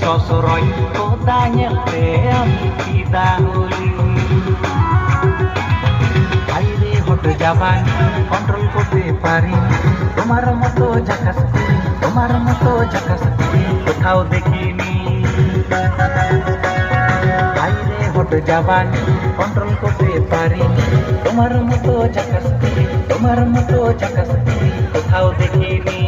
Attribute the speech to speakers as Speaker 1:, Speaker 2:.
Speaker 1: সসরয় তোতা nyete আমি ফিদা হলি বাইরে hot যাবাই control করতে পারি তোমার মতো ঝাকাস তোমার মতো ঝাকাস কোথাও দেখিনি বাইরে হট যাবাই কন্ট্রোল করতে পারি তোমার মতো ঝাকাস তোমার মতো ঝাকাস কোথাও দেখিনি